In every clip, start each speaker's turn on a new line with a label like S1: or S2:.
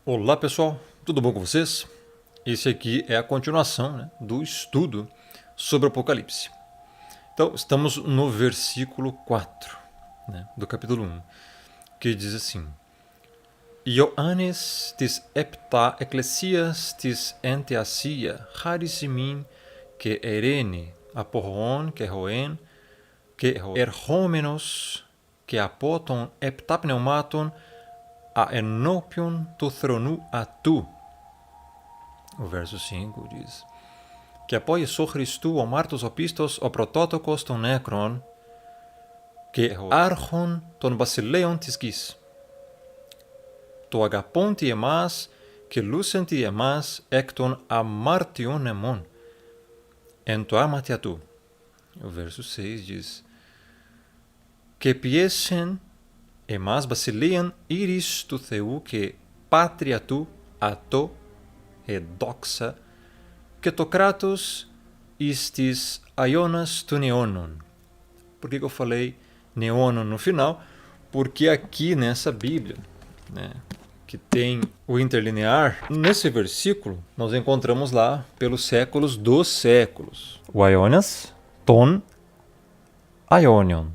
S1: Olá pessoal, tudo bom com vocês? Esse aqui é a continuação, do estudo sobre o Apocalipse. Então, estamos no versículo 4, do capítulo 1, que diz assim: Ioannes tis epta ecclesias tis ente Asia, charissimin que erene, aporron que roen, que erhomenos, que apoton epta pneumaton, a enopion tu thronu a tu. O verso 5 diz: Que apoie so Christu o martos opistos o prototokos ton necron, que archon ton basileon tisgis. To agaponti emas, que lucenti emas, ecton amartion emon, en to amatiatu. O verso 6 diz: Que piesen emas basilean iris tu theu que patria tu ato doxa, que tocratos istis aionas tu neonon. Por que eu falei neonon no final? Porque aqui nessa Bíblia, que tem o interlinear, nesse versículo nós encontramos lá pelos séculos dos séculos. O aionias, ton, aionion.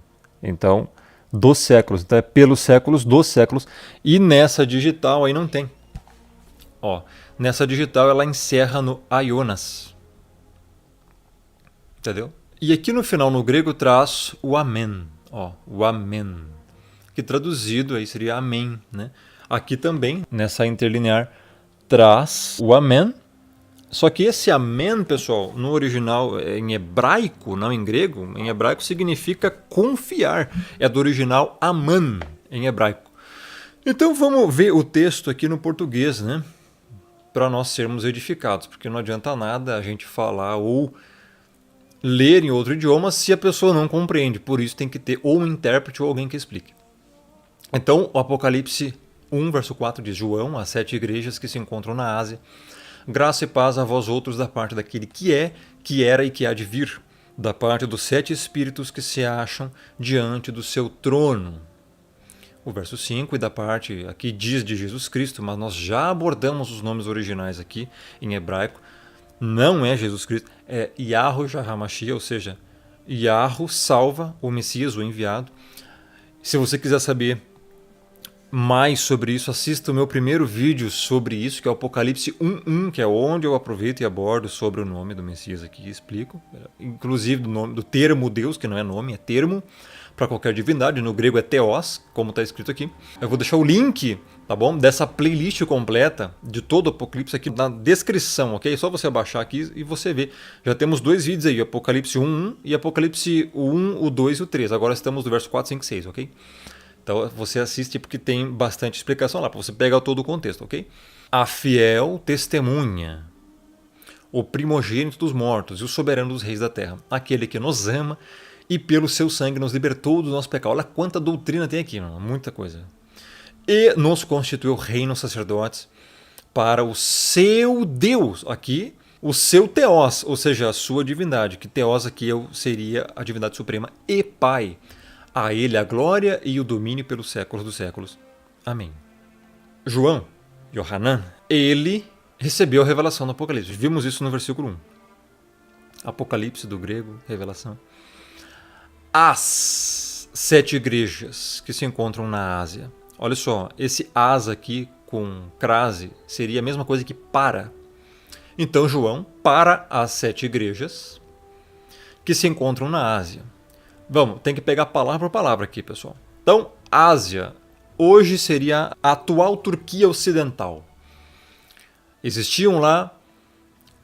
S1: Então, dos séculos. Então é pelos séculos dos séculos. E nessa digital aí não tem. Nessa digital ela encerra no aionas. Entendeu? E aqui no final, no grego, traz o amém. O amém. Que traduzido aí seria amém. Aqui também, nessa interlinear, traz o amém. Só que esse amém, pessoal, no original, em hebraico, não em grego, em hebraico significa confiar. É do original aman, em hebraico. Então vamos ver o texto aqui no português, para nós sermos edificados, porque não adianta nada a gente falar ou ler em outro idioma se a pessoa não compreende. Por isso tem que ter ou um intérprete ou alguém que explique. Então, o Apocalipse 1, verso 4 diz: João, as 7 igrejas que se encontram na Ásia, graça e paz a vós outros da parte daquele que é, que era e que há de vir, da parte dos 7 espíritos que se acham diante do seu trono. O verso 5 e da parte aqui diz de Jesus Cristo, mas nós já abordamos os nomes originais aqui em hebraico. Não é Jesus Cristo, é Yahu HaMashiach, ou seja, Yahu salva, o Messias, o enviado. Se você quiser saber mais sobre isso, assista o meu primeiro vídeo sobre isso, que é o Apocalipse 1.1, que é onde eu aproveito e abordo sobre o nome do Messias aqui e explico. Inclusive do termo Deus, que não é nome, é termo para qualquer divindade, no grego é theos, como está escrito aqui. Eu vou deixar o link, tá bom, dessa playlist completa de todo o Apocalipse aqui na descrição, ok? É só você baixar aqui e você ver. Já temos 2 vídeos aí, Apocalipse 1.1 e Apocalipse 1, o 2 e o 3. Agora estamos no verso 4, 5 e 6, ok? Então você assiste porque tem bastante explicação lá, para você pegar todo o contexto, ok? A fiel testemunha, o primogênito dos mortos e o soberano dos reis da terra, aquele que nos ama e pelo seu sangue nos libertou do nosso pecado. Olha quanta doutrina tem aqui, mano. Muita coisa. E nos constituiu reino sacerdotes para o seu Deus. Aqui, o seu Theos, ou seja, a sua divindade. Que Theos aqui seria a divindade suprema e Pai. A ele a glória e o domínio pelos séculos dos séculos. Amém. João, Yohanan, ele recebeu a revelação do Apocalipse. Vimos isso no versículo 1. Apocalipse do grego, revelação. As 7 igrejas que se encontram na Ásia. Olha só, esse as aqui com crase seria a mesma coisa que para. Então João, para as 7 igrejas que se encontram na Ásia. Vamos, tem que pegar palavra por palavra aqui, pessoal. Então, Ásia, hoje seria a atual Turquia Ocidental. Existiam lá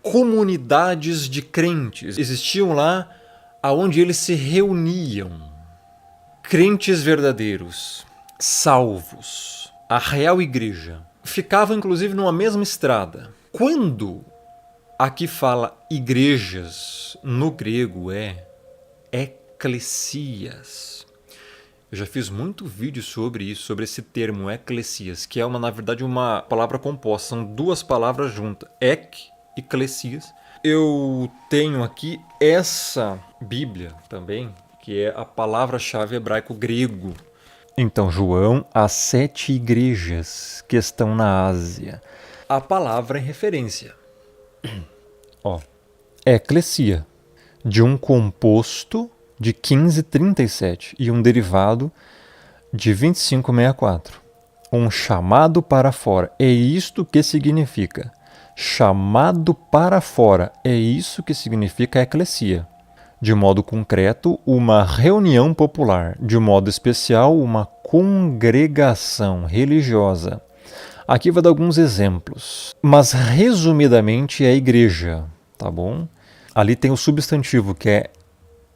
S1: comunidades de crentes, existiam lá aonde eles se reuniam. Crentes verdadeiros, salvos, a real igreja. Ficavam inclusive numa mesma estrada. Quando aqui fala igrejas, no grego é eclesias. Eu já fiz muito vídeo sobre isso, sobre esse termo eclesias, que é na verdade uma palavra composta, são 2 palavras juntas, eclesias. Eu tenho aqui essa Bíblia também, que é a palavra-chave hebraico-grego. Então, João, as 7 igrejas que estão na Ásia. A palavra em referência. Ó, eclesia, de um composto de 1537 e um derivado de 2564. Um chamado para fora. É isto que significa. Chamado para fora. É isso que significa eclesia. De modo concreto, uma reunião popular. De modo especial, uma congregação religiosa. Aqui vou dar alguns exemplos. Mas, resumidamente, é a igreja, tá bom? Ali tem o substantivo, que é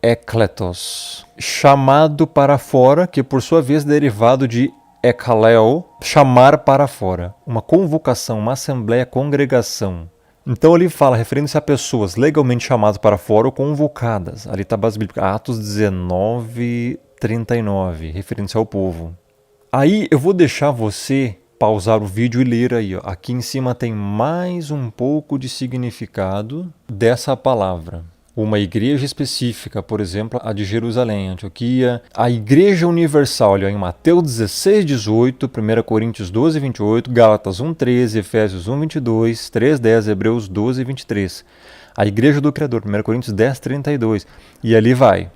S1: ekletos. Chamado para fora, que por sua vez é derivado de ekaleo, chamar para fora. Uma convocação, uma assembleia, congregação. Então ali fala, referindo-se a pessoas legalmente chamadas para fora ou convocadas. Ali está a base bíblica, Atos 19, 39, referindo-se ao povo. Aí eu vou deixar você pausar o vídeo e ler aí. Ó. Aqui em cima tem mais um pouco de significado dessa palavra. Uma igreja específica, por exemplo, a de Jerusalém, Antioquia. A Igreja Universal, olha, em Mateus 16, 18, 1 Coríntios 12, 28, Gálatas 1, 13, Efésios 1, 22, 3, 10, Hebreus 12, 23. A Igreja do Criador, 1 Coríntios 10, 32. E ali vai.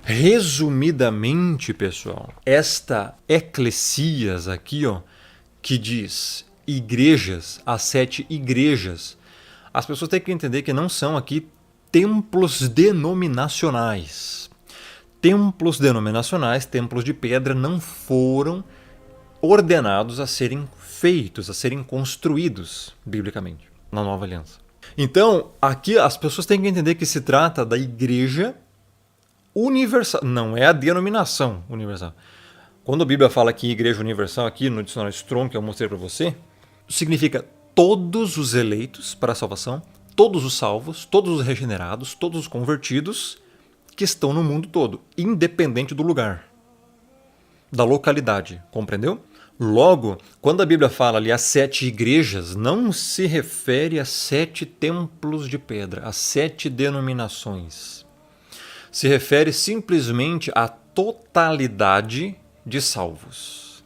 S1: Resumidamente, pessoal, esta eclesias aqui, ó, que diz igrejas, as 7 igrejas, as pessoas têm que entender que não são aqui templos denominacionais. Templos denominacionais, templos de pedra, não foram ordenados a serem feitos, a serem construídos, biblicamente, na Nova Aliança. Então, aqui as pessoas têm que entender que se trata da igreja universal, não é a denominação universal. Quando a Bíblia fala que igreja universal, aqui no dicionário Strong, que eu mostrei para você, significa todos os eleitos para a salvação, todos os salvos, todos os regenerados, todos os convertidos que estão no mundo todo, independente do lugar, da localidade, compreendeu? Logo, quando a Bíblia fala ali as 7 igrejas, não se refere a 7 templos de pedra, a 7 denominações. Se refere simplesmente à totalidade de salvos.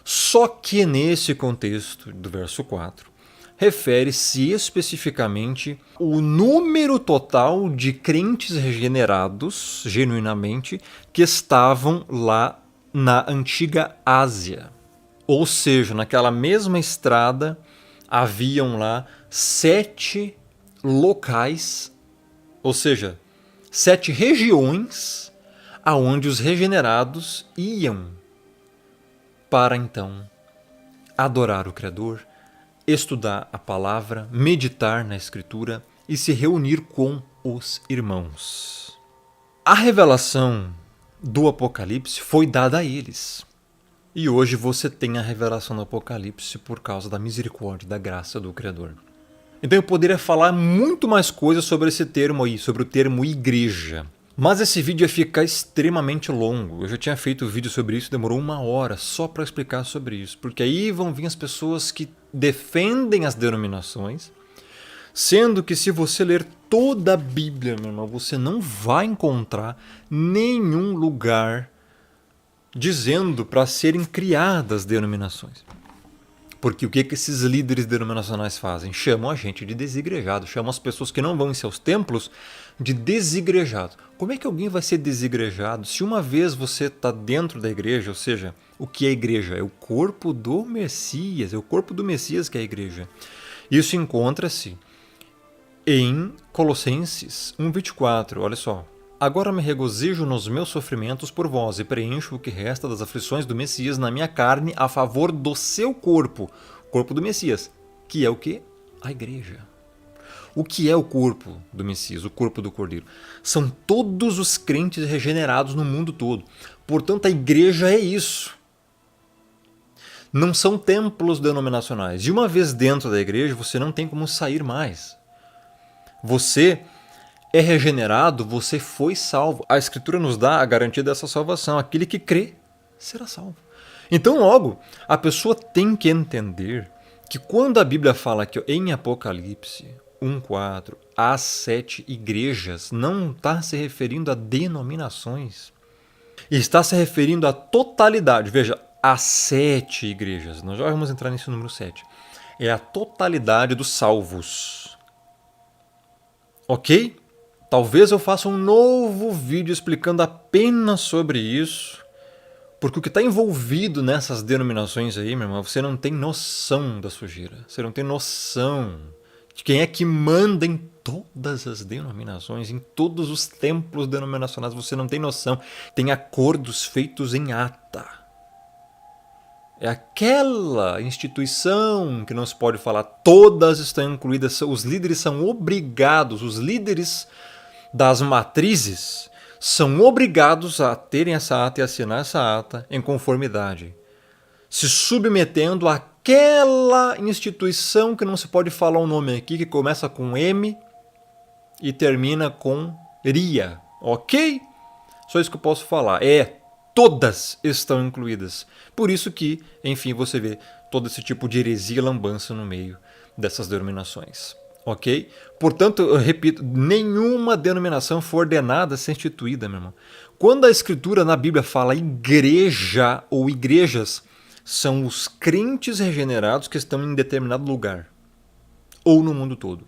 S1: Só que nesse contexto do verso 4, refere-se especificamente o número total de crentes regenerados, genuinamente, que estavam lá na antiga Ásia. Ou seja, naquela mesma estrada haviam lá 7 locais, ou seja, 7 regiões aonde os regenerados iam para então adorar o Criador, estudar a palavra, meditar na Escritura e se reunir com os irmãos. A revelação do Apocalipse foi dada a eles. E hoje você tem a revelação do Apocalipse por causa da misericórdia e da graça do Criador. Então eu poderia falar muito mais coisas sobre esse termo aí, sobre o termo igreja. Mas esse vídeo ia ficar extremamente longo. Eu já tinha feito vídeo sobre isso, demorou 1 hora só para explicar sobre isso. Porque aí vão vir as pessoas que defendem as denominações, sendo que se você ler toda a Bíblia, meu irmão, você não vai encontrar nenhum lugar dizendo para serem criadas denominações. Porque o que esses líderes denominacionais fazem? Chamam a gente de desigrejado, chamam as pessoas que não vão em seus templos de desigrejado. Como é que alguém vai ser desigrejado se uma vez você está dentro da igreja, ou seja, o que é a igreja? É o corpo do Messias, é o corpo do Messias que é a igreja. Isso encontra-se em Colossenses 1:24, olha só. Agora me regozijo nos meus sofrimentos por vós e preencho o que resta das aflições do Messias na minha carne a favor do seu corpo, corpo do Messias, que é o quê? A igreja. O que é o corpo do Messias, o corpo do Cordeiro? São todos os crentes regenerados no mundo todo. Portanto, a igreja é isso. Não são templos denominacionais. E uma vez dentro da igreja, você não tem como sair mais. Você é regenerado, você foi salvo. A Escritura nos dá a garantia dessa salvação. Aquele que crê será salvo. Então, logo, a pessoa tem que entender que quando a Bíblia fala que em Apocalipse 1:4, as 7 igrejas, não está se referindo a denominações. E está se referindo à totalidade. Veja, a 7 igrejas. Nós já vamos entrar nesse número 7. É a totalidade dos salvos. Ok? Talvez eu faça um novo vídeo explicando apenas sobre isso. Porque o que está envolvido nessas denominações aí, meu irmão, você não tem noção da sujeira. Você não tem noção de quem é que manda em todas as denominações, em todos os templos denominacionais. Você não tem noção. Tem acordos feitos em ata. É aquela instituição que não se pode falar. Todas estão incluídas. Os líderes são obrigados, os líderes das matrizes são obrigados a terem essa ata e assinar essa ata em conformidade, se submetendo àquela instituição que não se pode falar o nome aqui, que começa com M e termina com RIA, ok? Só isso que eu posso falar. Todas estão incluídas. Por isso que, enfim, você vê todo esse tipo de heresia e lambança no meio dessas denominações. Ok? Portanto, eu repito, nenhuma denominação foi ordenada a ser instituída, meu irmão. Quando a Escritura na Bíblia fala igreja ou igrejas, são os crentes regenerados que estão em determinado lugar, ou no mundo todo.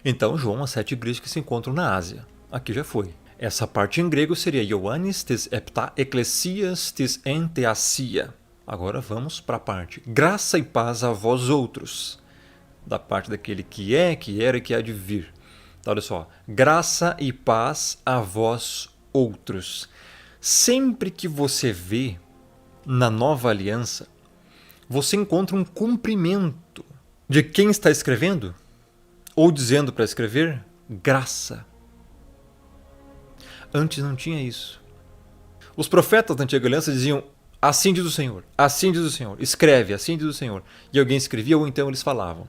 S1: Então, João, as 7 igrejas que se encontram na Ásia. Aqui já foi. Essa parte em grego seria Ioannis tes epta ecclesias tes en theasia. Agora vamos para a parte. Graça e paz a vós outros. Da parte daquele que é, que era e que há de vir. Então, olha só. Graça e paz a vós outros. Sempre que você vê na nova aliança, você encontra um cumprimento de quem está escrevendo ou dizendo para escrever graça. Antes não tinha isso. Os profetas da antiga aliança diziam assim diz o Senhor, assim diz o Senhor, escreve, assim diz o Senhor. E alguém escrevia ou então eles falavam.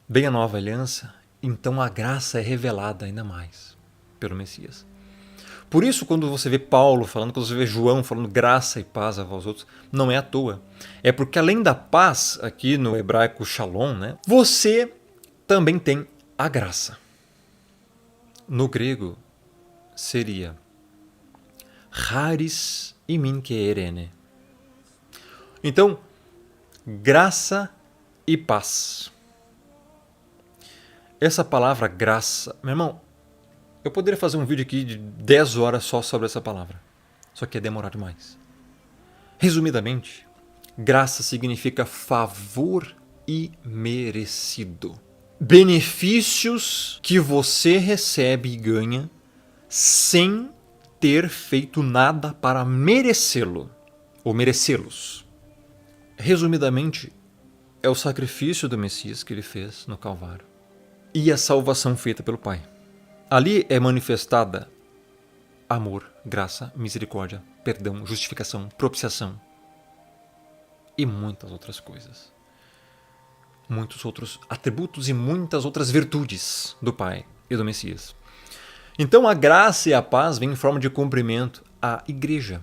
S1: Bem a nova aliança, então a graça é revelada ainda mais pelo Messias. Por isso, quando você vê Paulo falando, quando você vê João falando graça e paz a vós outros, não é à toa. É porque além da paz, aqui no hebraico shalom, né, você também tem a graça. No grego seria charis imin keirene. Então, graça e paz. Essa palavra graça, meu irmão, eu poderia fazer um vídeo aqui de 10 horas só sobre essa palavra. Só que ia demorar demais. Resumidamente, graça significa favor imerecido. Benefícios que você recebe e ganha sem ter feito nada para merecê-lo ou merecê-los. Resumidamente, é o sacrifício do Messias que ele fez no Calvário e a salvação feita pelo Pai. Ali é manifestada amor, graça, misericórdia, perdão, justificação, propiciação e muitas outras coisas. Muitos outros atributos e muitas outras virtudes do Pai e do Messias. Então a graça e a paz vêm em forma de cumprimento à igreja.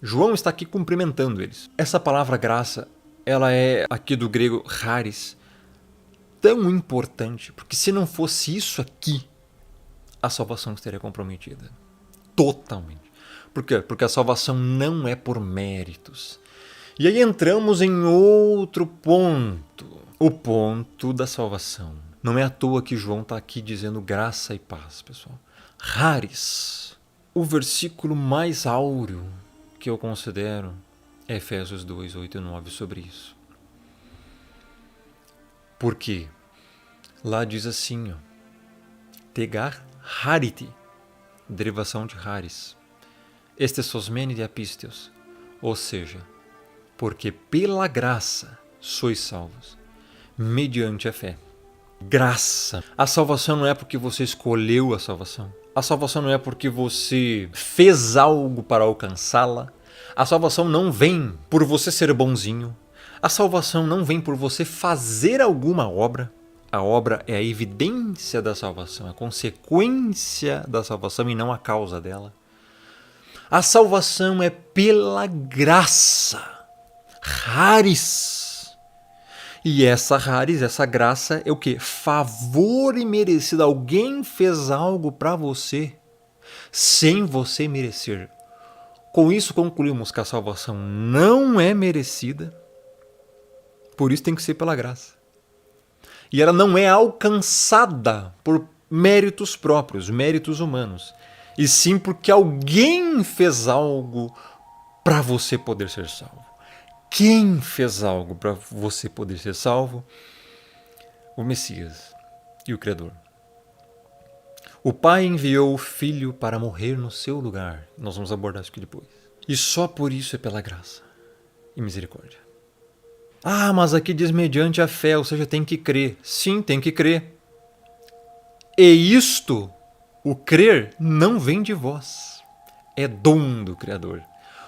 S1: João está aqui cumprimentando eles. Essa palavra graça, ela é aqui do grego charis, tão importante, porque se não fosse isso aqui, a salvação estaria comprometida. Totalmente. Por quê? Porque a salvação não é por méritos. E aí entramos em outro ponto. O ponto da salvação. Não é à toa que João está aqui dizendo graça e paz, pessoal. Charis. O versículo mais áureo que eu considero é Efésios 2, 8 e 9 sobre isso. Por quê? Lá diz assim, ó, tegar hariti, derivação de haris, estesosmene de apisteos, ou seja, porque pela graça sois salvos, mediante a fé. Graça. A salvação não é porque você escolheu a salvação. A salvação não é porque você fez algo para alcançá-la. A salvação não vem por você ser bonzinho. A salvação não vem por você fazer alguma obra. A obra é a evidência da salvação, a consequência da salvação e não a causa dela. A salvação é pela graça. Charis. E essa charis, essa graça é o quê? Favor imerecido. Alguém fez algo para você sem você merecer. Com isso concluímos que a salvação não é merecida, por isso tem que ser pela graça. E ela não é alcançada por méritos próprios, méritos humanos, e sim porque alguém fez algo para você poder ser salvo. Quem fez algo para você poder ser salvo? O Messias e o Criador. O Pai enviou o Filho para morrer no seu lugar. Nós vamos abordar isso aqui depois. E só por isso é pela graça e misericórdia. Ah, mas aqui diz mediante a fé, ou seja, tem que crer. Sim, tem que crer. E isto, o crer, não vem de vós. É dom do Criador.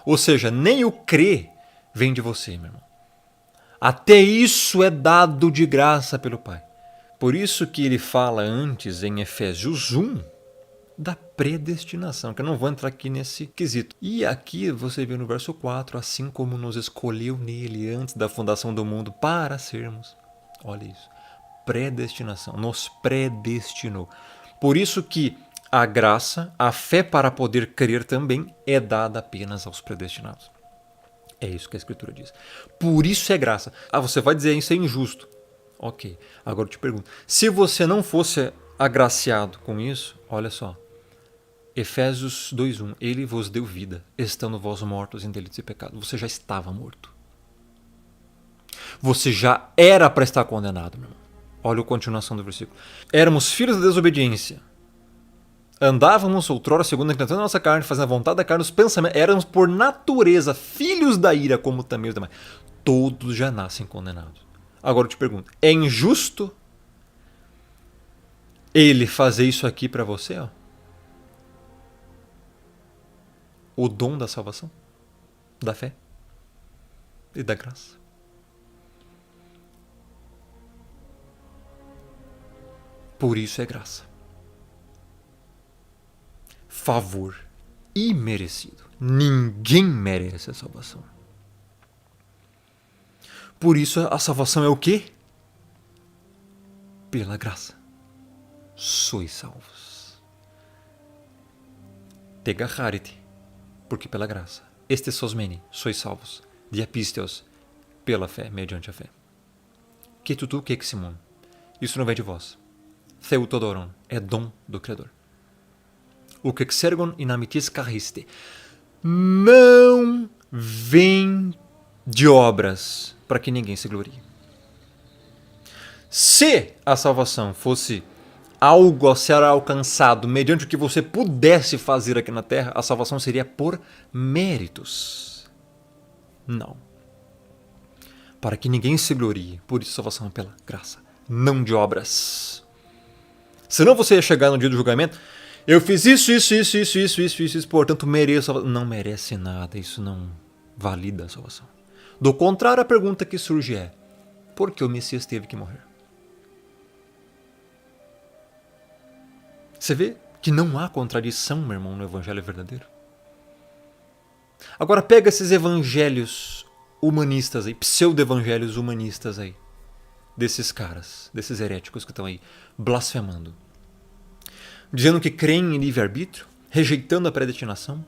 S1: Ou seja, nem o crer vem de você, meu irmão. Até isso é dado de graça pelo Pai. Por isso que ele fala antes, em Efésios 1, da predestinação, que eu não vou entrar aqui nesse quesito. E aqui você vê no verso 4, assim como nos escolheu nele antes da fundação do mundo para sermos. Olha isso. Predestinação. Nos predestinou. Por isso que a graça, a fé para poder crer também, é dada apenas aos predestinados. É isso que a Escritura diz. Por isso é graça. Ah, você vai dizer isso é injusto. Ok, agora eu te pergunto. Se você não fosse agraciado com isso, olha só. Efésios 2:1. Ele vos deu vida, estando vós mortos em delitos e pecados. Você já estava morto. Você já era para estar condenado, meu irmão. Olha a continuação do versículo. Éramos filhos da desobediência. Andávamos outrora segundo a inclinação da nossa carne, fazendo a vontade da carne, os pensamentos. Éramos por natureza filhos da ira, como também os demais. Todos já nascem condenados. Agora eu te pergunto, é injusto ele fazer isso aqui para você? Ó? O dom da salvação, da fé e da graça. Por isso é graça. Favor imerecido. Ninguém merece a salvação. Por isso a salvação é o quê? Pela graça. Sois salvos. Tegaharite, porque pela graça. Este sosmeni, sois salvos. Diapisteos, pela fé, mediante a fé. Que tutu, que simon. Isso não vem de vós. Theutodoron, é dom do Criador. O que exergon inamitis cariste. Não vem de obras para que ninguém se glorie. Se a salvação fosse algo a ser alcançado mediante o que você pudesse fazer aqui na terra, a salvação seria por méritos. Não. Para que ninguém se glorie, por isso a salvação é pela graça, não de obras. Senão você ia chegar no dia do julgamento, eu fiz isso, portanto mereço a salvação. Não merece nada, isso não valida a salvação. Do contrário, a pergunta que surge é, por que o Messias teve que morrer? Você vê que não há contradição, meu irmão, no evangelho verdadeiro? Agora pega esses evangelhos humanistas aí, pseudo-evangelhos humanistas aí, desses caras, desses heréticos que estão aí blasfemando, dizendo que creem em livre-arbítrio, rejeitando a predestinação,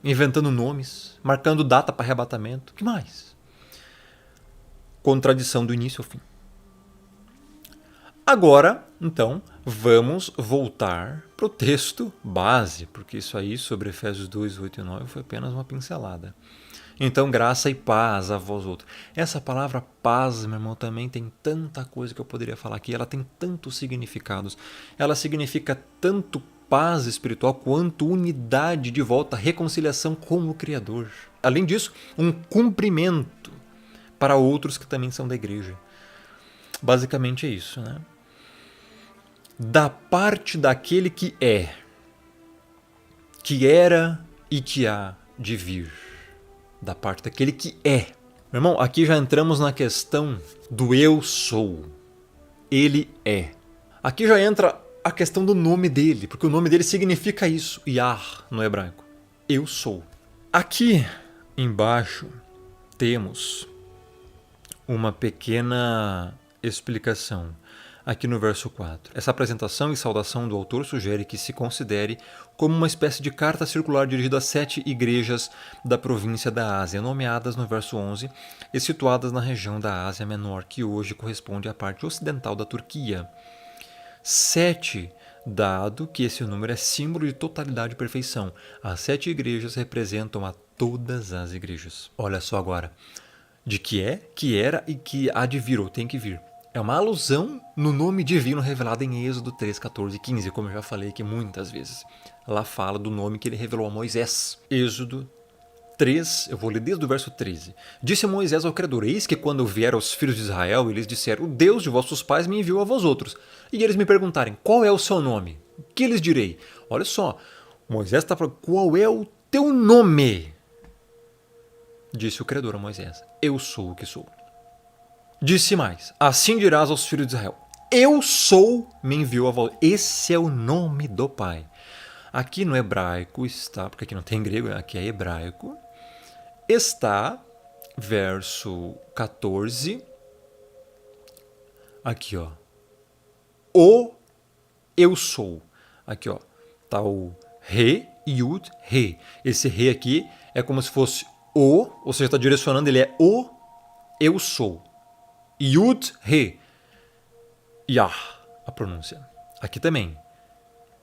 S1: inventando nomes, marcando data para arrebatamento, o que mais? Contradição do início ao fim. Agora, então, vamos voltar para o texto base, porque isso aí sobre Efésios 2, 8 e 9 foi apenas uma pincelada. Então, graça e paz a vós outros. Essa palavra paz, meu irmão, também tem tanta coisa que eu poderia falar aqui. Ela tem tantos significados. Ela significa tanto paz espiritual quanto unidade de volta, reconciliação com o Criador. Além disso, um cumprimento para outros que também são da igreja. Basicamente é isso, né? Da parte daquele que é, que era e que há de vir. Da parte daquele que é. Meu irmão, aqui já entramos na questão do eu sou. Ele é. Aqui já entra a questão do nome dele, porque o nome dele significa isso, Yah no hebraico. Eu sou. Aqui embaixo temos uma pequena explicação. aqui no verso 4. Essa apresentação e saudação do autor sugere que se considere como uma espécie de carta circular dirigida a 7 igrejas da província da Ásia, nomeadas no verso 11 e situadas na região da Ásia Menor, que hoje corresponde à parte ocidental da Turquia. 7, dado que esse número é símbolo de totalidade e perfeição. As 7 igrejas representam a todas as igrejas. Olha só agora. De que é, que era e que há de vir ou tem que vir. É uma alusão no nome divino revelado em Êxodo 3, 14 e 15, como eu já falei aqui muitas vezes. Lá fala do nome que ele revelou a Moisés. Êxodo 3, eu vou ler desde o verso 13. Disse Moisés ao Criador: eis que quando vieram os filhos de Israel, eles disseram: o Deus de vossos pais me enviou a vós outros. E eles me perguntarem: qual é o seu nome? O que lhes direi? Olha só, Moisés está falando: qual é o teu nome? Disse o Criador a Moisés: eu sou o que sou. Disse mais: assim dirás aos filhos de Israel: eu sou, me enviou a vós. Esse é o nome do Pai. Aqui no hebraico está, porque aqui não tem grego, aqui é hebraico, está, verso 14, aqui ó, o eu sou. Aqui ó, tá o Re, Yud, Re. Esse Re aqui é como se fosse o, ou seja, está direcionando, ele é o eu sou. Yud, Re. Yah, a pronúncia. Aqui também.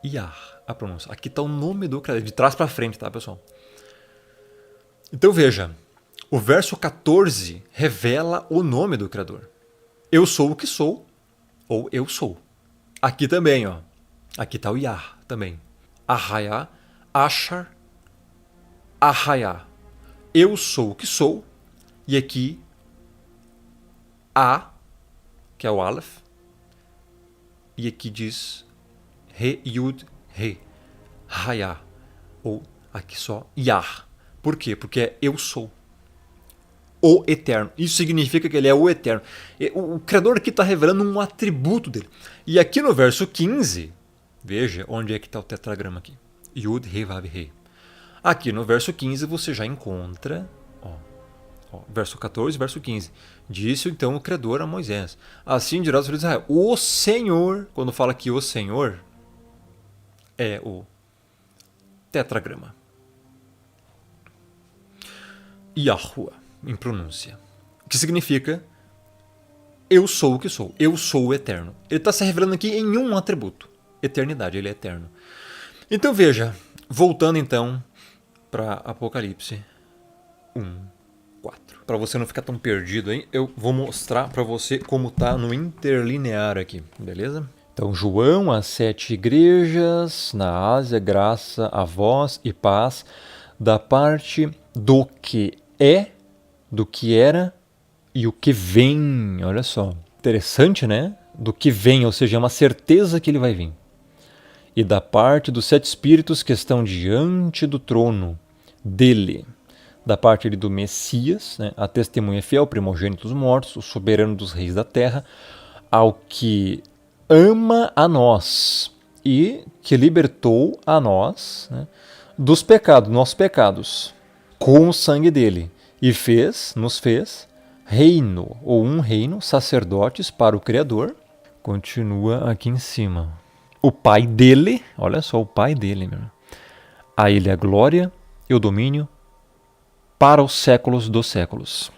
S1: Yah, a pronúncia. Aqui está o nome do Criador, de trás para frente, tá, pessoal? Então veja, o verso 14 revela o nome do Criador. Eu sou o que sou, ou eu sou. Aqui também, ó. Aqui está o Yah também. Ahayá, Ashar, Ahayá. Eu sou o que sou. E aqui, A, que é o Aleph. E aqui diz Re, Yud, Re. Hayá. Ou aqui só Yah. Por quê? Porque é eu sou. O Eterno. Isso significa que ele é o Eterno. O Criador aqui está revelando um atributo dele. E aqui no verso 15, veja onde é que está o tetragrama aqui. Yud, Re, Vav, Re. Aqui no verso 15 você já encontra, verso 14, verso 15. Disse então o Criador a Moisés: assim dirá aos filhos de Israel: o Senhor, quando fala que o Senhor, é o tetragrama. Yahuwah, em pronúncia. Que significa eu sou o que sou. Eu sou o Eterno. Ele está se revelando aqui em um atributo. Eternidade, ele é eterno. Então veja, voltando então para Apocalipse 1:4. Para você não ficar tão perdido aí, eu vou mostrar para você como está no interlinear aqui, beleza? Então, João, as 7 igrejas na Ásia, graça a vós e paz da parte do que é, do que era e o que vem. Olha só, interessante, né? Do que vem, ou seja, é uma certeza que ele vai vir. E da parte dos 7 espíritos que estão diante do trono dele. Da parte do Messias, né? A testemunha fiel, primogênito dos mortos, o soberano dos reis da terra, ao que ama a nós e que libertou a nós, né, dos pecados, nossos pecados, com o sangue dele, e nos fez reino, ou um reino, sacerdotes para o Criador. Continua aqui em cima. O Pai dele, olha só, o Pai dele, meu. A ele a glória e o domínio para os séculos dos séculos.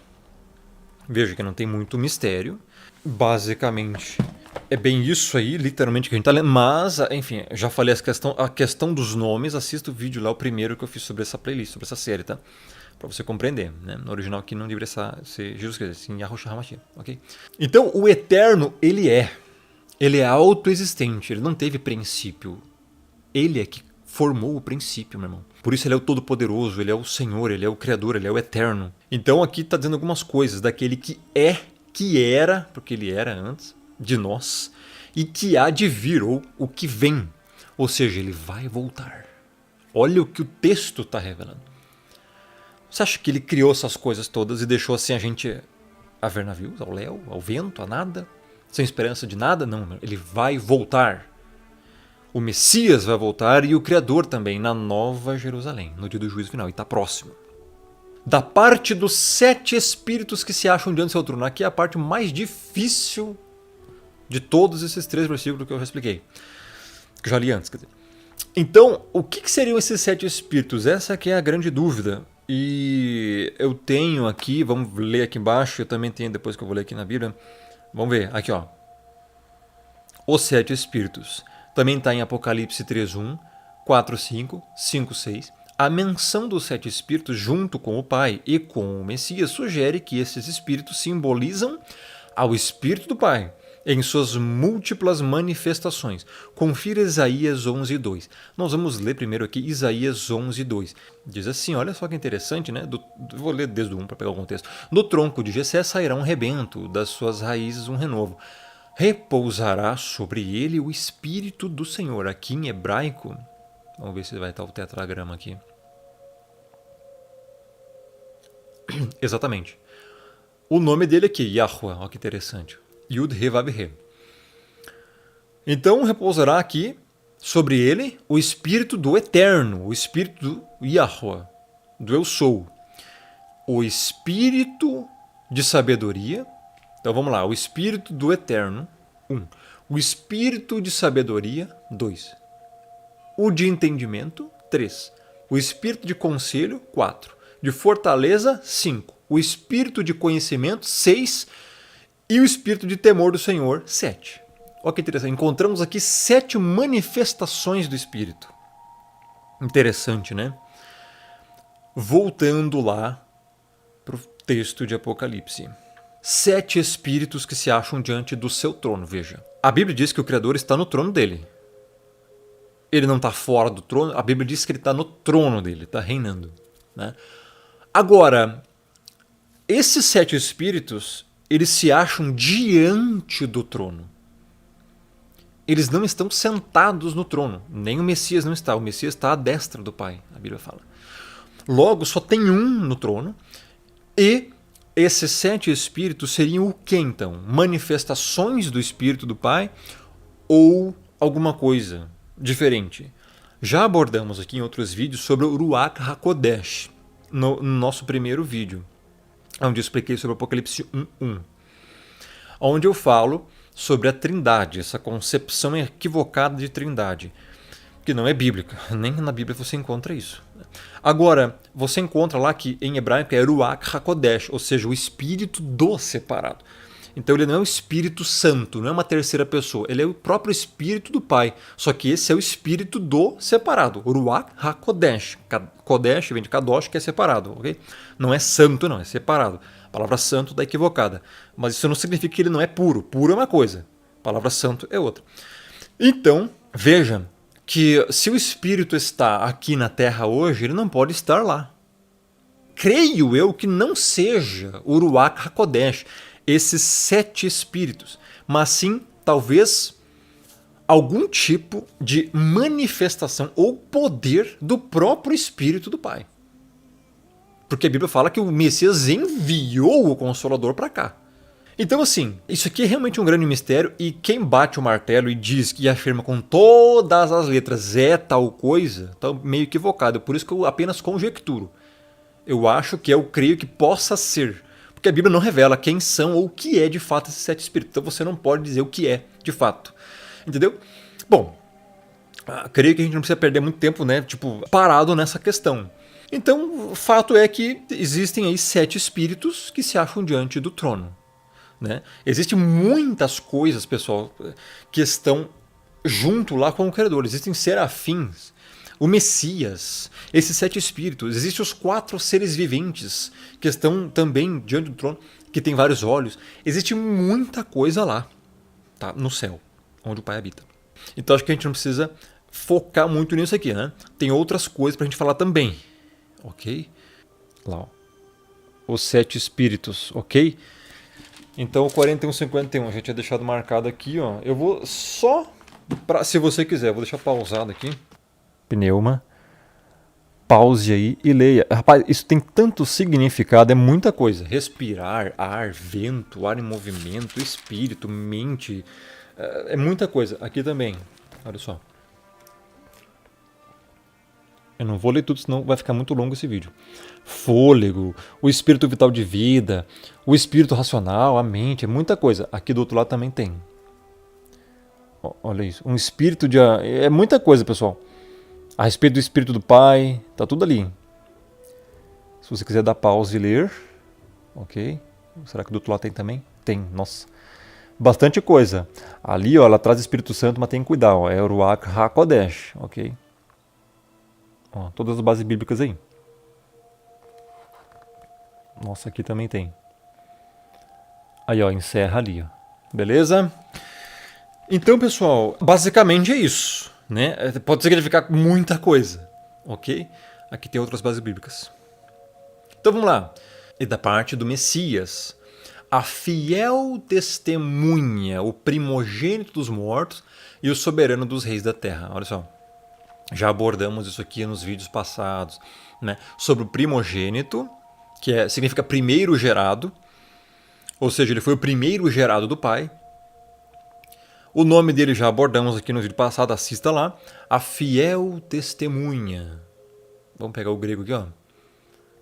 S1: Veja que não tem muito mistério. Basicamente, é bem isso aí, literalmente, que a gente está lendo. Mas, enfim, já falei a questão dos nomes. Assista o vídeo lá, o primeiro que eu fiz sobre essa playlist, sobre essa série, tá? Para você compreender, né? No original aqui não deveria ser Jesus Cristo, sim Yahushua HaMashiach, ok? Então, o Eterno, ele é autoexistente, ele não teve princípio. Ele é que formou o princípio, meu irmão. Por isso ele é o Todo-Poderoso, ele é o Senhor, ele é o Criador, ele é o Eterno. Então aqui está dizendo algumas coisas daquele que é, que era, porque ele era antes de nós, e que há de vir, ou o que vem. Ou seja, ele vai voltar. Olha o que o texto está revelando. Você acha que ele criou essas coisas todas e deixou assim a gente a ver navios, ao léu, ao vento, a nada, sem esperança de nada? Não, ele vai voltar. O Messias vai voltar e o Criador também, na Nova Jerusalém, no dia do juízo final, e está próximo. Da parte dos 7 espíritos que se acham diante do seu trono, aqui é a parte mais difícil de todos esses 3 versículos que eu já expliquei, que eu já li antes, quer dizer. Então, o que seriam esses 7 espíritos? Essa aqui é a grande dúvida. E eu tenho aqui, vamos ler aqui embaixo, eu também tenho depois que eu vou ler aqui na Bíblia. Vamos ver, aqui ó. Os 7 espíritos. Também está em Apocalipse 3:1, 4:5, 5:6. A menção dos 7 espíritos junto com o Pai e com o Messias sugere que esses espíritos simbolizam ao Espírito do Pai em suas múltiplas manifestações. Confira Isaías 11:2. Nós vamos ler primeiro aqui Isaías 11:2. Diz assim, olha só que interessante, né? Vou ler desde o 1 para pegar o contexto. Do tronco de Jessé sairá um rebento, das suas raízes um renovo. Repousará sobre ele o Espírito do Senhor. Aqui em hebraico, vamos ver se vai estar o tetragrama aqui. Exatamente. O nome dele aqui, Yahuwah, olha que interessante. Yud He Vav He. Então repousará aqui sobre ele o Espírito do Eterno, o Espírito do Yahuwah, do Eu Sou. O Espírito de sabedoria. Então vamos lá, o Espírito do Eterno, 1. O Espírito de sabedoria, 2. O de entendimento, 3. O Espírito de conselho, 4. De fortaleza, 5. O Espírito de conhecimento, 6. E o Espírito de temor do Senhor, 7. Olha que interessante, encontramos aqui 7 manifestações do Espírito. Interessante, né? Voltando lá para o texto de Apocalipse. 7 espíritos que se acham diante do seu trono, veja. A Bíblia diz que o Criador está no trono dele. Ele não está fora do trono, a Bíblia diz que ele está no trono dele, está reinando, né? Agora, esses 7 espíritos, eles se acham diante do trono. Eles não estão sentados no trono, nem o Messias não está, o Messias está à destra do Pai, a Bíblia fala. Logo, só tem um no trono, e esses 7 espíritos seriam o que então? Manifestações do Espírito do Pai ou alguma coisa diferente? Já abordamos aqui em outros vídeos sobre o Ruach HaKodesh, no nosso primeiro vídeo, onde eu expliquei sobre o Apocalipse 1:1, onde eu falo sobre a Trindade, essa concepção equivocada de Trindade, que não é bíblica, nem na Bíblia você encontra isso. Agora, você encontra lá que em hebraico é Ruach HaKodesh, ou seja, o Espírito do separado. Então ele não é o Espírito Santo, não é uma terceira pessoa, ele é o próprio Espírito do Pai, só que esse é o Espírito do separado, Ruach HaKodesh. Kodesh vem de Kadosh, que é separado, ok? Não é santo não, é separado. A palavra santo está equivocada, mas isso não significa que ele não é puro. Puro é uma coisa, a palavra santo é outra. Então, veja que se o Espírito está aqui na Terra hoje, ele não pode estar lá. Creio eu que não seja o Ruach HaKodesh, esses 7 espíritos, mas sim, talvez, algum tipo de manifestação ou poder do próprio Espírito do Pai. Porque a Bíblia fala que o Messias enviou o Consolador para cá. Então assim, isso aqui é realmente um grande mistério, e quem bate o martelo e diz que afirma com todas as letras é tal coisa, está meio equivocado. Por isso que eu apenas conjecturo. Eu acho que eu creio que possa ser, porque a Bíblia não revela quem são ou o que é de fato esses 7 espíritos. Então você não pode dizer o que é de fato. Entendeu? Bom, creio que a gente não precisa perder muito tempo, né, parado nessa questão. Então, o fato é que existem aí 7 espíritos que se acham diante do trono, né? Existem muitas coisas, pessoal, que estão junto lá com o Criador. Existem serafins, o Messias, esses 7 espíritos. Existem os 4 seres viventes que estão também diante do trono, que tem vários olhos. Existe muita coisa lá, tá? No céu, onde o Pai habita. Então acho que a gente não precisa focar muito nisso aqui, né? Tem outras coisas pra gente falar também, ok? Lá, ó. Os 7 espíritos, ok? Então o 4151 a gente tinha deixado marcado aqui, ó. Eu vou só, se você quiser, eu vou deixar pausado aqui. Pneuma. Pause aí e leia. Rapaz, isso tem tanto significado, é muita coisa. Respirar, ar, vento, ar em movimento, espírito, mente. É muita coisa. Aqui também, olha só. Eu não vou ler tudo, senão vai ficar muito longo esse vídeo. Fôlego, o espírito vital de vida, o espírito racional, a mente, é muita coisa. Aqui do outro lado também tem. Olha isso. Um espírito de... É muita coisa, pessoal. A respeito do espírito do Pai. Tá tudo ali. Se você quiser dar pausa e ler. Ok. Será que do outro lado tem também? Tem. Nossa. Bastante coisa. Ali, ó, ela traz o Espírito Santo, mas tem que cuidar. Ó, é o Ruach HaKodesh. Ok. Ó, todas as bases bíblicas aí. Nossa, aqui também tem. Aí, ó, encerra ali, ó. Beleza? Então, pessoal, basicamente é isso, né? Pode significar muita coisa, ok? Aqui tem outras bases bíblicas. Então, vamos lá. E da parte do Messias, a fiel testemunha, o primogênito dos mortos e o soberano dos reis da terra. Olha só, já abordamos isso aqui nos vídeos passados, né? Sobre o primogênito, que significa primeiro gerado, ou seja, ele foi o primeiro gerado do Pai. O nome dele já abordamos aqui no vídeo passado, assista lá. A fiel testemunha. Vamos pegar o grego aqui, ó.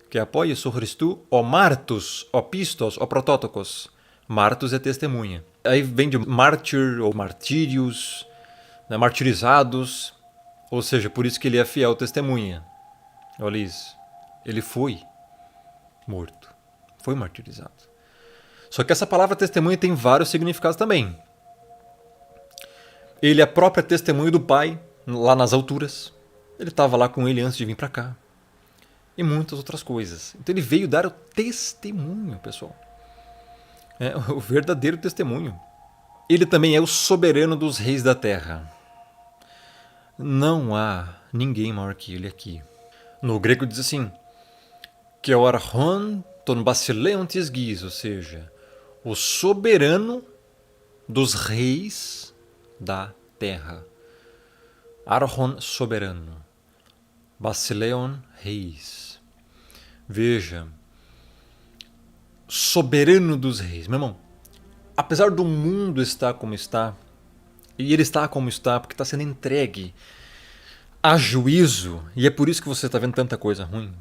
S1: Que apoia o Christu, o martus, o pistos, o protótocos. Martus é testemunha. Aí vem de mártir ou martírios, né, martirizados. Ou seja, por isso que ele é fiel testemunha. Olha isso. Ele foi morto. Foi martirizado. Só que essa palavra testemunha tem vários significados também. Ele é a própria testemunha do Pai, lá nas alturas. Ele estava lá com ele antes de vir para cá. E muitas outras coisas. Então ele veio dar o testemunho, pessoal. É o verdadeiro testemunho. Ele também é o soberano dos reis da terra. Não há ninguém maior que ele aqui. No grego diz assim, que é o Archon ton Basileon Tisgis, ou seja, o soberano dos reis da terra. Archon, soberano. Basileon, reis. Veja, soberano dos reis. Meu irmão, apesar do mundo estar como está, e ele está como está porque está sendo entregue a juízo, e é por isso que você está vendo tanta coisa ruim,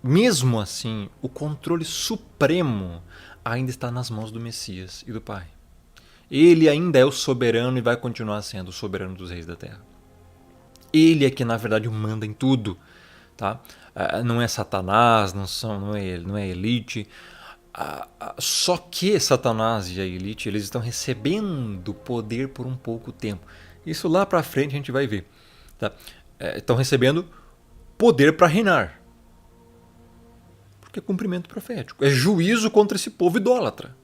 S1: mesmo assim, o controle supremo ainda está nas mãos do Messias e do Pai. Ele ainda é o soberano e vai continuar sendo o soberano dos reis da terra. Ele é que, na verdade, manda em tudo. Tá? Não é Satanás, não é elite. Só que Satanás e a elite eles estão recebendo poder por um pouco tempo. Isso lá para frente a gente vai ver. Tá? Estão recebendo poder para reinar. Porque é cumprimento profético. É juízo contra esse povo idólatra.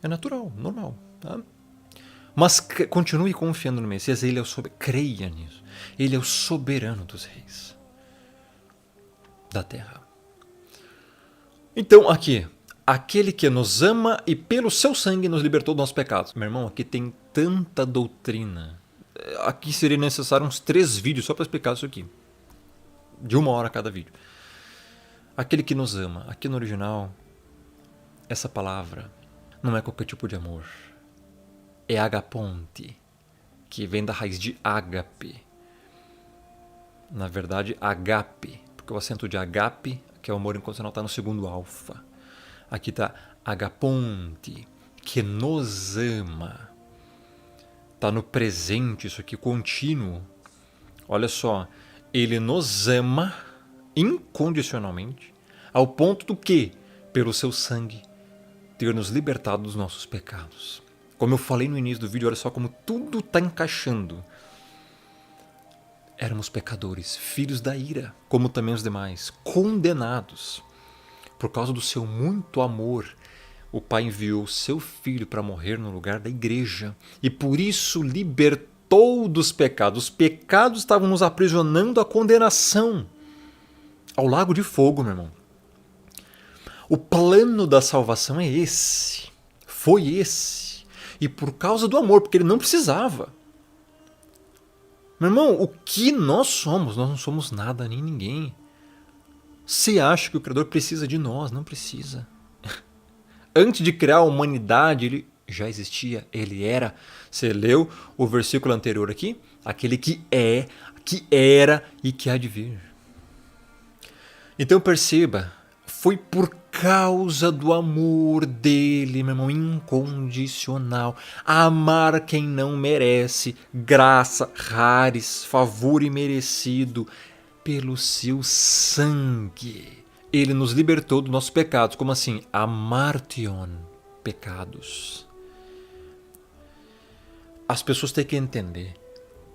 S1: É natural, normal. Tá? Mas continue confiando no Messias. Ele é o soberano. Creia nisso. Ele é o soberano dos reis da terra. Então, aqui, aquele que nos ama e pelo seu sangue nos libertou dos nossos pecados. Meu irmão, aqui tem tanta doutrina. Aqui seria necessário uns 3 vídeos só para explicar isso aqui. De 1 hora cada vídeo. Aquele que nos ama. Aqui no original, essa palavra não é qualquer tipo de amor. É agaponte, que vem da raiz de ágape. Na verdade, agape, porque o acento de agape, que é o amor incondicional, está no segundo alfa. Aqui está agaponte, que nos ama. Está no presente, isso aqui contínuo. Olha só, ele nos ama incondicionalmente, ao ponto do que, pelo seu sangue, ter nos libertado dos nossos pecados. Como eu falei no início do vídeo, olha só como tudo está encaixando. Éramos pecadores, filhos da ira, como também os demais, condenados. Por causa do seu muito amor, o Pai enviou o seu Filho para morrer no lugar da igreja e por isso libertou dos pecados. Os pecados estavam nos aprisionando à condenação, ao lago de fogo, meu irmão. O plano da salvação é esse, foi esse. E por causa do amor, porque ele não precisava. Meu irmão, o que nós somos? Nós não somos nada nem ninguém. Você acha que o Criador precisa de nós? Não precisa. Antes de criar a humanidade, ele já existia, ele era. Você leu o versículo anterior aqui? Aquele que é, que era e que há de vir. Então perceba, foi por causa do amor dele, meu irmão, incondicional. Amar quem não merece, graça, rares, favor imerecido, pelo seu sangue. Ele nos libertou dos nossos pecados. Como assim? Amartion, pecados. As pessoas têm que entender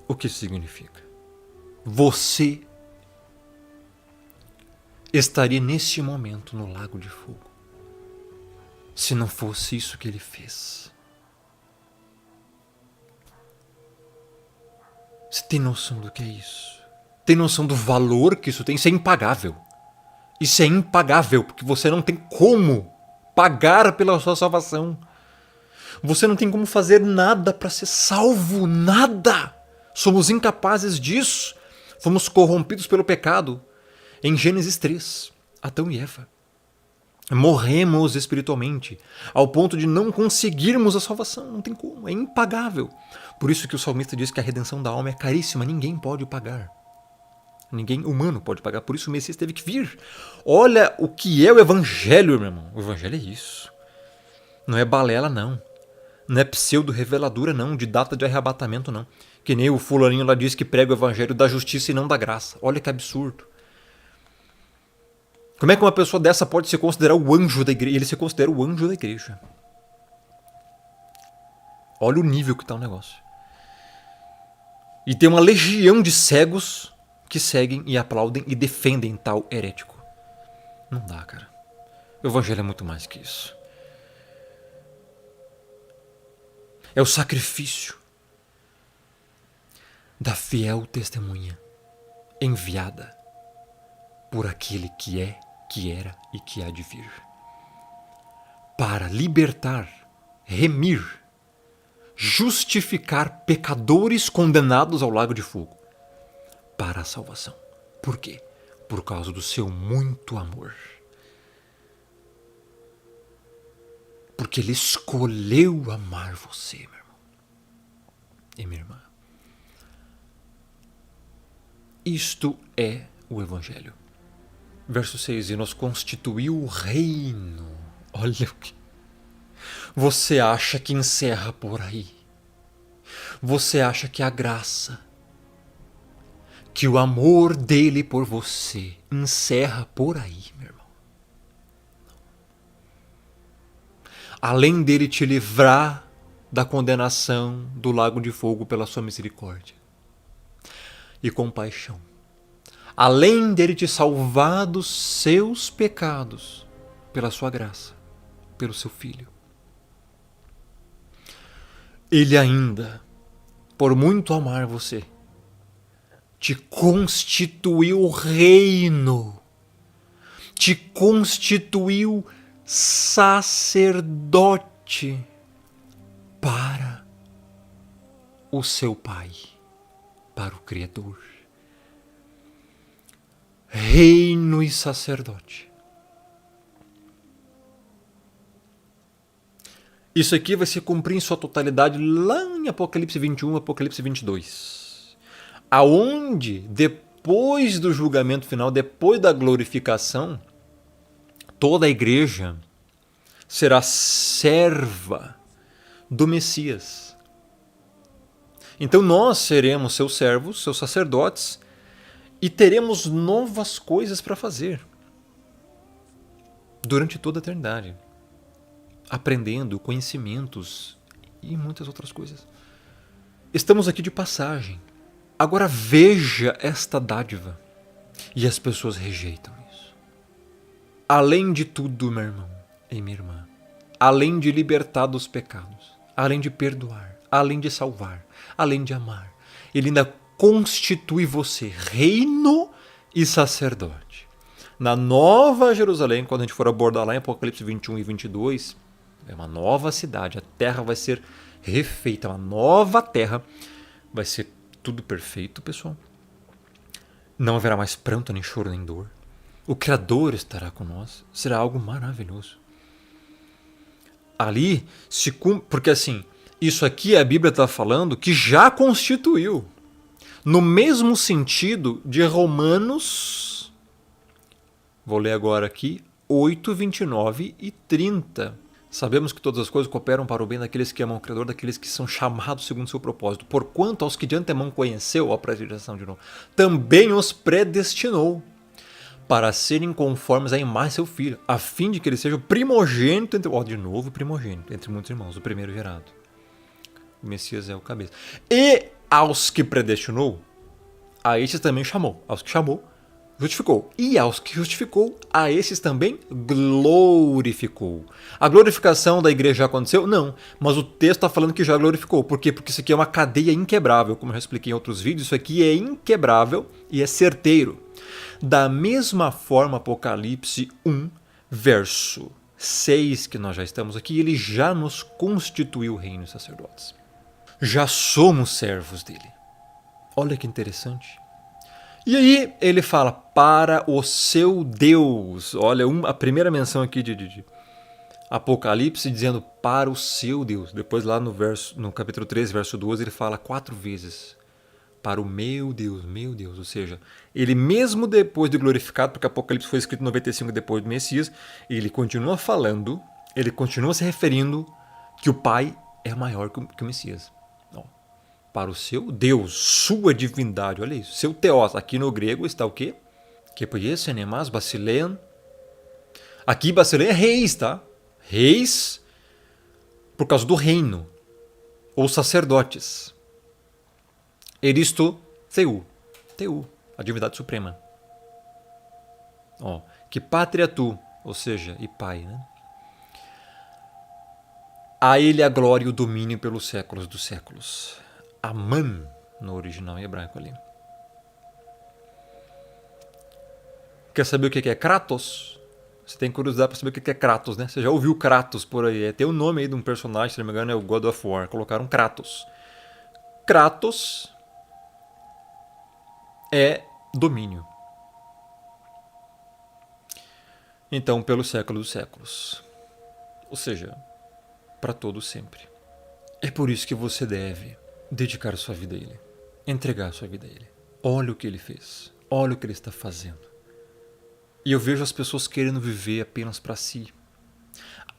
S1: o que isso significa. Você estaria neste momento no lago de fogo se não fosse isso que ele fez. Você tem noção do que é isso? Tem noção do valor que isso tem? Isso é impagável. Isso é impagável, porque você não tem como pagar pela sua salvação. Você não tem como fazer nada para ser salvo, nada. Somos incapazes disso. Fomos corrompidos pelo pecado. Em Gênesis 3, Adão e Eva. Morremos espiritualmente, ao ponto de não conseguirmos a salvação. Não tem como, é impagável. Por isso que o salmista diz que a redenção da alma é caríssima, ninguém pode pagar. Ninguém humano pode pagar, por isso o Messias teve que vir. Olha o que é o Evangelho, meu irmão. O Evangelho é isso. Não é balela, não. Não é pseudo-reveladura, não. De data de arrebatamento, não. Que nem o fulaninho lá diz que prega o Evangelho da justiça e não da graça. Olha que absurdo. Como é que uma pessoa dessa pode se considerar o anjo da igreja? Ele se considera o anjo da igreja. Olha o nível que está o negócio. E tem uma legião de cegos que seguem e aplaudem e defendem tal herético. Não dá, cara. O Evangelho é muito mais que isso. É o sacrifício da fiel testemunha enviada por aquele que é, que era e que há de vir, para libertar, remir, justificar pecadores condenados ao lago de fogo para a salvação. Por quê? Por causa do seu muito amor. Porque ele escolheu amar você, meu irmão e minha irmã. Isto é o Evangelho. Verso 6. E nos constituiu o reino. Olha o que... Você acha que encerra por aí? Você acha que a graça, que o amor dele por você encerra por aí, meu irmão? Além dele te livrar da condenação do lago de fogo pela sua misericórdia e compaixão, além dele te salvar dos seus pecados pela sua graça, pelo seu Filho, ele ainda, por muito amar você, te constituiu reino, te constituiu sacerdote para o seu Pai, para o Criador. Reino e sacerdote. Isso aqui vai se cumprir em sua totalidade lá em Apocalipse 21, Apocalipse 22. Aonde, depois do julgamento final, depois da glorificação, toda a igreja será serva do Messias. Então nós seremos seus servos, seus sacerdotes, e teremos novas coisas para fazer durante toda a eternidade, aprendendo conhecimentos e muitas outras coisas. Estamos aqui de passagem. Agora veja esta dádiva. E as pessoas rejeitam isso. Além de tudo, meu irmão e minha irmã, além de libertar dos pecados, além de perdoar, além de salvar, além de amar, ele ainda constitui você reino e sacerdote. Na Nova Jerusalém, quando a gente for abordar lá em Apocalipse 21 e 22, é uma nova cidade, a terra vai ser refeita, uma nova terra, vai ser tudo perfeito, pessoal. Não haverá mais pranto, nem choro, nem dor. O Criador estará com nós, será algo maravilhoso. Ali, porque assim, isso aqui a Bíblia está falando que já constituiu. No mesmo sentido de Romanos, vou ler agora aqui, 8, 29 e 30. Sabemos que todas as coisas cooperam para o bem daqueles que amam o Criador, daqueles que são chamados segundo o seu propósito. Porquanto aos que de antemão conheceu, a predestinação de novo, também os predestinou para serem conformes à imagem de seu filho, a fim de que ele seja o primogênito, primogênito, entre muitos irmãos, o primeiro gerado. O Messias é o cabeça. E aos que predestinou, a estes também chamou. Aos que chamou, justificou. E aos que justificou, a esses também glorificou. A glorificação da igreja já aconteceu? Não. Mas o texto está falando que já glorificou. Por quê? Porque isso aqui é uma cadeia inquebrável. Como eu já expliquei em outros vídeos, isso aqui é inquebrável e é certeiro. Da mesma forma, Apocalipse 1, verso 6, que nós já estamos aqui, ele já nos constituiu reino e sacerdotes. Já somos servos dele. Olha que interessante. E aí ele fala, para o seu Deus. Olha, a primeira menção aqui de Apocalipse dizendo para o seu Deus. Depois lá no capítulo 13, verso 12, ele fala 4 vezes. Para o meu Deus, meu Deus. Ou seja, ele mesmo depois de glorificado, porque Apocalipse foi escrito em 95 depois do Messias, ele continua falando, ele continua se referindo que o Pai é maior que o Messias. Ó, para o seu Deus, sua divindade, olha isso, seu Theos. Aqui no grego está o quê? Que poies enemas basilean. Aqui basilean é reis, tá? Reis por causa do reino, ou sacerdotes. Eristo Theu, a divindade suprema. Ó, que pátria tu, ou seja, e pai, né? A ele a glória e o domínio pelos séculos dos séculos. Aman, no original em hebraico ali. Quer saber o que é Kratos? Você tem curiosidade para saber o que é Kratos, né? Você já ouviu Kratos por aí. Tem o nome aí de um personagem, se não me engano, é o God of War. Colocaram Kratos. Kratos é domínio. Então, pelo século dos séculos. Ou seja, para todo sempre. É por isso que você deve dedicar a sua vida a Ele. Entregar a sua vida a Ele. Olha o que Ele fez. Olha o que Ele está fazendo. E eu vejo as pessoas querendo viver apenas para si.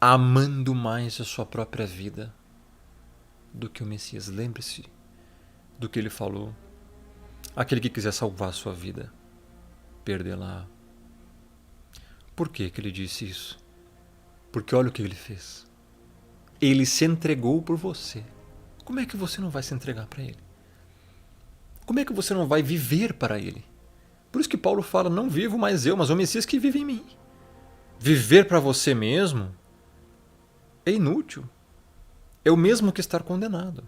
S1: Amando mais a sua própria vida do que o Messias. Lembre-se do que Ele falou. Aquele que quiser salvar a sua vida, perdê-la. Por que ele disse isso? Porque olha o que ele fez. Ele se entregou por você. Como é que você não vai se entregar para ele? Como é que você não vai viver para ele? Por isso que Paulo fala, não vivo mais eu, mas o Messias que vive em mim. Viver para você mesmo é inútil. É o mesmo que estar condenado.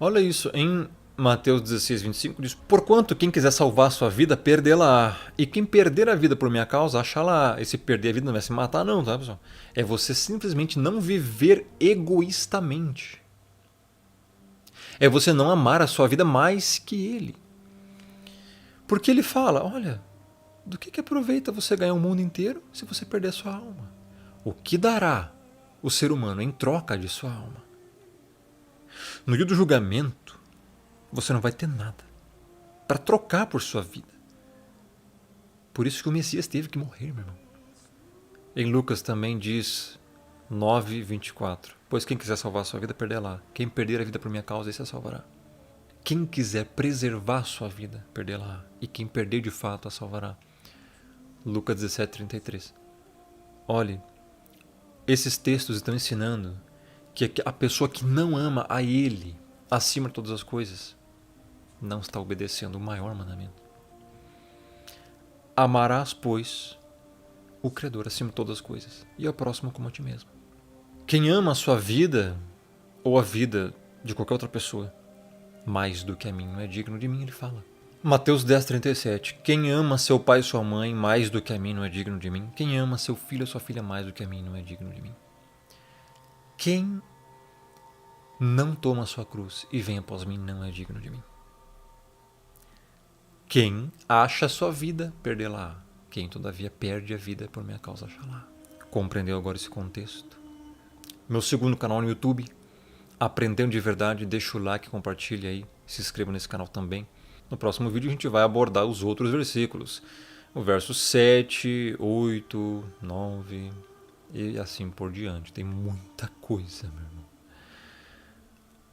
S1: Olha isso, em Mateus 16, 25 diz, porquanto quem quiser salvar a sua vida, perdê-la. E quem perder a vida por minha causa, achá-la. Esse perder a vida não é se matar não, tá pessoal? É você simplesmente não viver egoístamente. É você não amar a sua vida mais que ele. Porque ele fala, olha, do que aproveita você ganhar o mundo inteiro se você perder a sua alma? O que dará o ser humano em troca de sua alma? No dia do julgamento, você não vai ter nada para trocar por sua vida. Por isso que o Messias teve que morrer, meu irmão. Em Lucas também diz 9, 24. Pois quem quiser salvar a sua vida, perderá. Quem perder a vida por minha causa, esse a salvará. Quem quiser preservar a sua vida, perdê-la. E quem perder de fato, a salvará. Lucas 17, 33. Olhe, esses textos estão ensinando que a pessoa que não ama a Ele acima de todas as coisas não está obedecendo o maior mandamento. Amarás, pois, o Criador acima de todas as coisas e ao próximo como a ti mesmo. Quem ama a sua vida ou a vida de qualquer outra pessoa mais do que a mim não é digno de mim, ele fala. Mateus 10, 37. Quem ama seu pai e sua mãe mais do que a mim não é digno de mim. Quem ama seu filho ou sua filha mais do que a mim não é digno de mim. Quem não toma a sua cruz e vem após mim não é digno de mim. Quem acha a sua vida, perdê-la. Quem, todavia, perde a vida por minha causa, achará. Compreendeu agora esse contexto? Meu segundo canal no YouTube, Aprendendo de Verdade, deixa o like, compartilha aí, se inscreva nesse canal também. No próximo vídeo a gente vai abordar os outros versículos. o verso 7, 8, 9 e assim por diante. Tem muita coisa, meu irmão.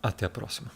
S1: Até a próxima.